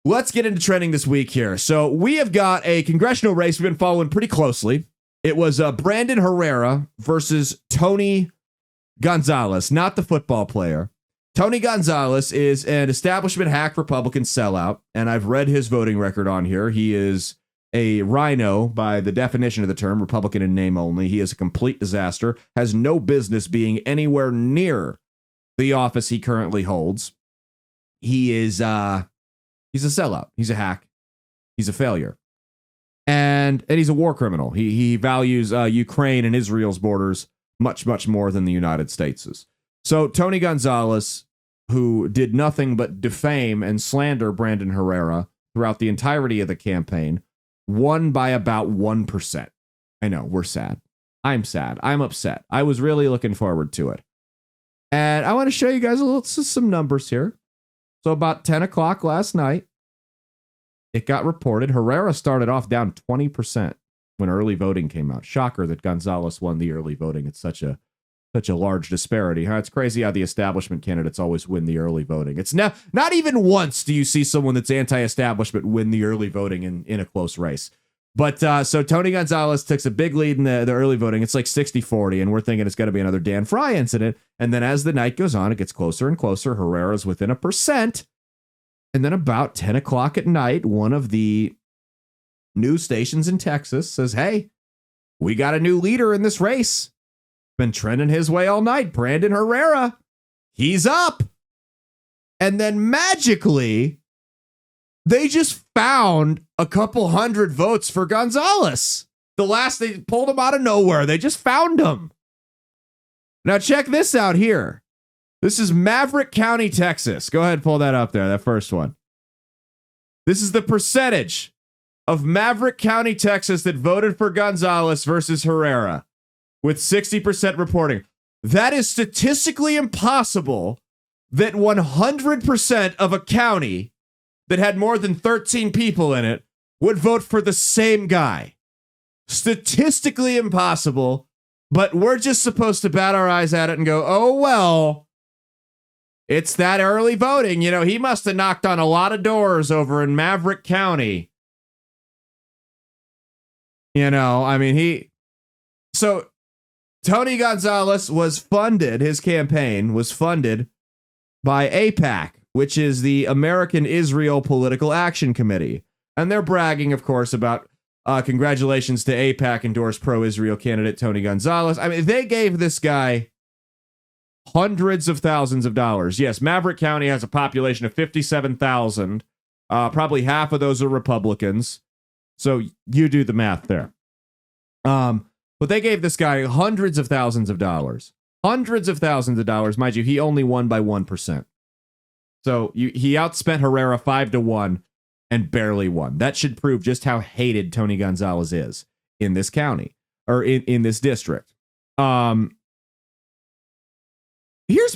Let's get into trending this week here. So we have got a congressional race we've been following pretty closely. It was Brandon Herrera versus Tony Gonzales, not the football player. Tony Gonzales is an establishment hack Republican sellout, and I've read his voting record on here. He is a rhino by the definition of the term, Republican in name only. He is a complete disaster, has no business being anywhere near the office he currently holds. He is, he's a sellout. He's a hack. He's a failure. And he's a war criminal. He values Ukraine and Israel's borders much, much more than the United States'. So Tony Gonzales, who did nothing but defame and slander Brandon Herrera throughout the entirety of the campaign, won by about 1%. I know, we're sad. I'm sad. I'm upset. I was really looking forward to it. And I want to show you guys some numbers here. So about 10 o'clock last night, it got reported Herrera started off down 20% when early voting came out. Shocker that Gonzales won the early voting. It's such a large disparity. Huh? It's crazy how the establishment candidates always win the early voting. It's not even once do you see someone that's anti-establishment win the early voting in a close race. But so Tony Gonzales takes a big lead in the early voting. It's like 60-40, and we're thinking it's going to be another Dan Fry incident. And then as the night goes on, it gets closer and closer. Herrera's within 1%. And then about 10 o'clock at night, one of the news stations in Texas says, hey, we got a new leader in this race. Been trending his way all night. Brandon Herrera. He's up. And then magically, they just found a couple hundred votes for Gonzales. They pulled him out of nowhere. They just found him. Now check this out here. This is Maverick County, Texas. Go ahead and pull that up there, that first one. This is the percentage of Maverick County, Texas that voted for Gonzales versus Herrera with 60% reporting. That is statistically impossible that 100% of a county that had more than 13 people in it would vote for the same guy. Statistically impossible, but we're just supposed to bat our eyes at it and go, oh, well, it's that early voting. You know, he must have knocked on a lot of doors over in Maverick County. You know, I mean, so Tony Gonzales was funded, his campaign was funded by AIPAC, which is the American Israel Political Action Committee. And they're bragging, of course, about congratulations to AIPAC endorsed pro-Israel candidate Tony Gonzales. I mean, they gave this guy hundreds of thousands of dollars. Yes, Maverick County has a population of 57,000. Probably half of those are Republicans. So you do the math there. But they gave this guy hundreds of thousands of dollars. Hundreds of thousands of dollars. Mind you, he only won by 1%. So he outspent Herrera 5-1 and barely won. That should prove just how hated Tony Gonzales is in this county or in this district. Here's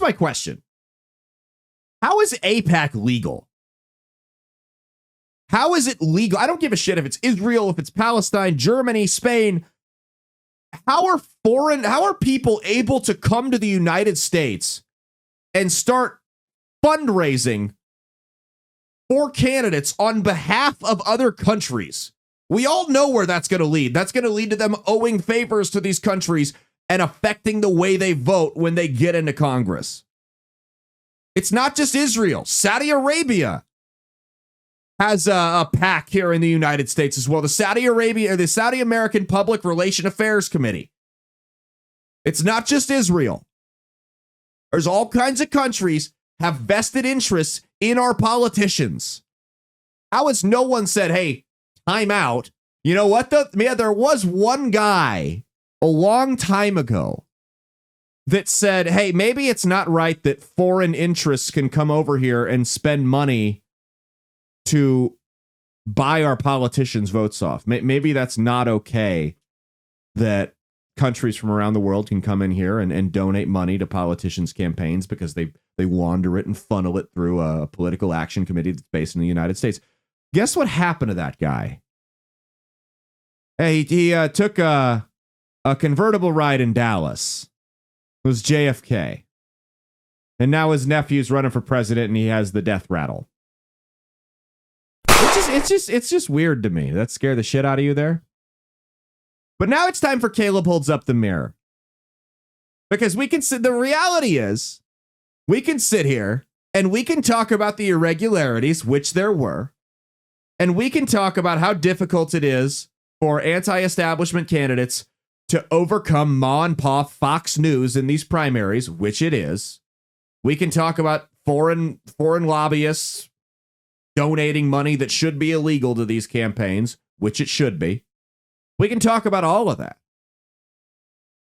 my question. How is AIPAC legal? How is it legal? I don't give a shit if it's Israel, if it's Palestine, Germany, Spain. How are people able to come to the United States and start fundraising for candidates on behalf of other countries? We all know where that's going to lead. That's going to lead to them owing favors to these countries and affecting the way they vote when they get into Congress. It's not just Israel. Saudi Arabia has a PAC here in the United States as well. The Saudi American Public Relation Affairs Committee. It's not just Israel. There's all kinds of countries have vested interests in our politicians. How has no one said, hey, time out? You know what? There was one guy a long time ago that said, hey, maybe it's not right that foreign interests can come over here and spend money to buy our politicians' votes off. Maybe that's not okay that countries from around the world can come in here and donate money to politicians' campaigns because they launder it and funnel it through a political action committee that's based in the United States. Guess what happened to that guy? Hey, he took a convertible ride in Dallas. It was JFK. And now his nephew's running for president and he has the death rattle. It's just weird to me. That scared the shit out of you there. But now it's time for Caleb holds up the mirror. Because the reality is, we can sit here and we can talk about the irregularities, which there were, and we can talk about how difficult it is for anti-establishment candidates to overcome ma and pa Fox News in these primaries, which it is. We can talk about foreign lobbyists donating money that should be illegal to these campaigns, which it should be. We can talk about all of that.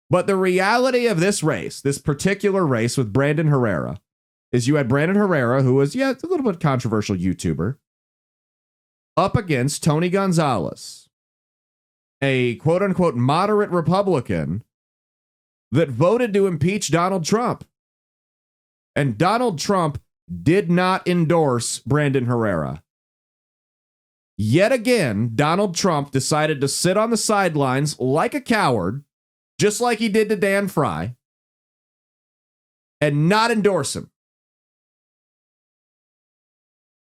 But the reality of this race, this particular race with Brandon Herrera, is you had Brandon Herrera, who was, a little bit controversial YouTuber, up against Tony Gonzales, a quote-unquote moderate Republican that voted to impeach Donald Trump. And Donald Trump did not endorse Brandon Herrera. Yet again, Donald Trump decided to sit on the sidelines like a coward, just like he did to Dan Fry, and not endorse him.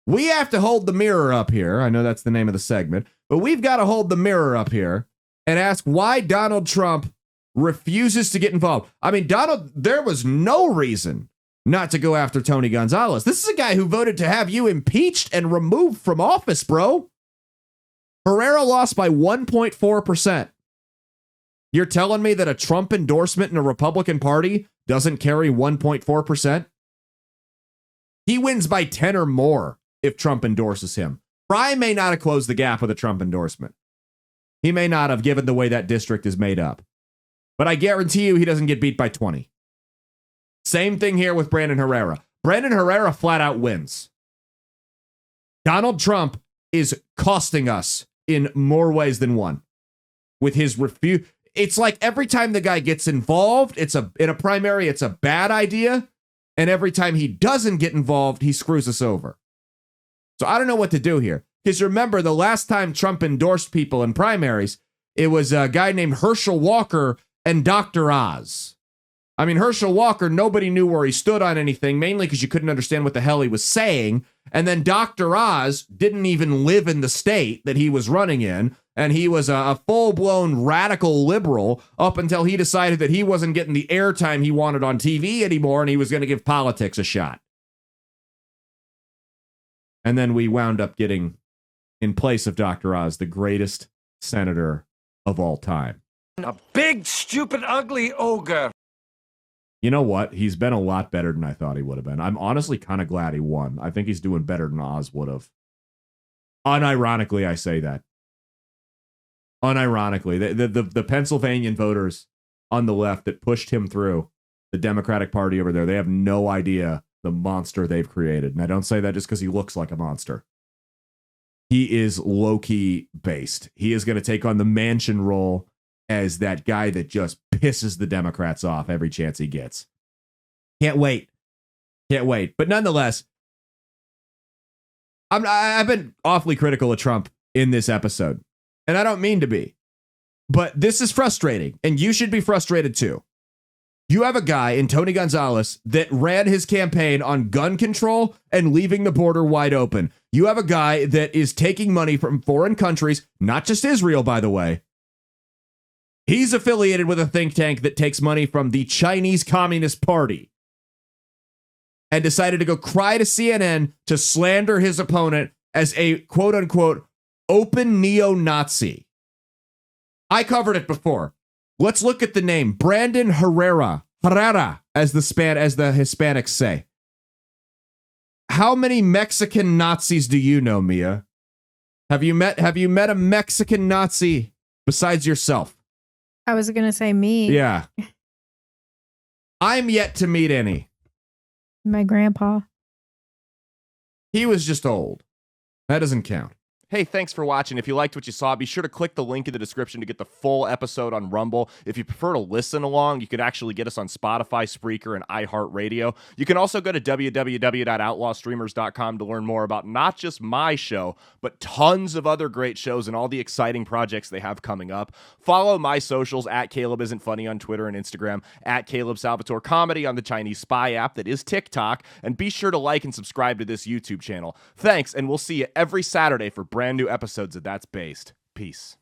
We have to hold the mirror up here. I know that's the name of the segment, but we've got to hold the mirror up here and ask why Donald Trump refuses to get involved. I mean, there was no reason not to go after Tony Gonzales. This is a guy who voted to have you impeached and removed from office, bro. Herrera lost by 1.4%. You're telling me that a Trump endorsement in a Republican Party doesn't carry 1.4%? He wins by 10 or more if Trump endorses him. Fry may not have closed the gap with a Trump endorsement. He may not have, given the way that district is made up. But I guarantee you he doesn't get beat by 20. Same thing here with Brandon Herrera. Brandon Herrera flat out wins. Donald Trump is costing us in more ways than one with his refuse. It's like every time the guy gets involved, in a primary, it's a bad idea. And every time he doesn't get involved, he screws us over. So I don't know what to do here. Because remember, the last time Trump endorsed people in primaries, it was a guy named Herschel Walker and Dr. Oz. I mean, Herschel Walker, nobody knew where he stood on anything, mainly because you couldn't understand what the hell he was saying. And then Dr. Oz didn't even live in the state that he was running in. And he was a full-blown radical liberal up until he decided that he wasn't getting the airtime he wanted on TV anymore, and he was going to give politics a shot. And then we wound up getting, in place of Dr. Oz, the greatest senator of all time. A big, stupid, ugly ogre. You know what? He's been a lot better than I thought he would have been. I'm honestly kind of glad he won. I think he's doing better than Oz would have. Unironically, I say that. Unironically, the Pennsylvanian voters on the left that pushed him through, the Democratic Party over there, they have no idea the monster they've created. And I don't say that just because he looks like a monster. He is low-key based. He is going to take on the Manchin role as that guy that just pisses the Democrats off every chance he gets. Can't wait. Can't wait. But nonetheless, I've been awfully critical of Trump in this episode. And I don't mean to be. But this is frustrating. And you should be frustrated too. You have a guy in Tony Gonzales that ran his campaign on gun control and leaving the border wide open. You have a guy that is taking money from foreign countries, not just Israel, by the way. He's affiliated with a think tank that takes money from the Chinese Communist Party and decided to go cry to CNN to slander his opponent as a quote-unquote open neo-Nazi. I covered it before. Let's look at the name. Brandon Herrera. Herrera, as the Hispanics say. How many Mexican Nazis do you know, Mia? Have you met a Mexican Nazi besides yourself? I was going to say me. Yeah. I'm yet to meet any. My grandpa. He was just old. That doesn't count. Hey, thanks for watching. If you liked what you saw, be sure to click the link in the description to get the full episode on Rumble. If you prefer to listen along, you could actually get us on Spotify, Spreaker, and iHeartRadio. You can also go to www.outlawstreamers.com to learn more about not just my show, but tons of other great shows and all the exciting projects they have coming up. Follow my socials at Caleb Isn't Funny on Twitter and Instagram, at Caleb Salvatore Comedy on the Chinese Spy app that is TikTok, and be sure to like and subscribe to this YouTube channel. Thanks, and we'll see you every Saturday for brand new episodes of That's Based. Peace.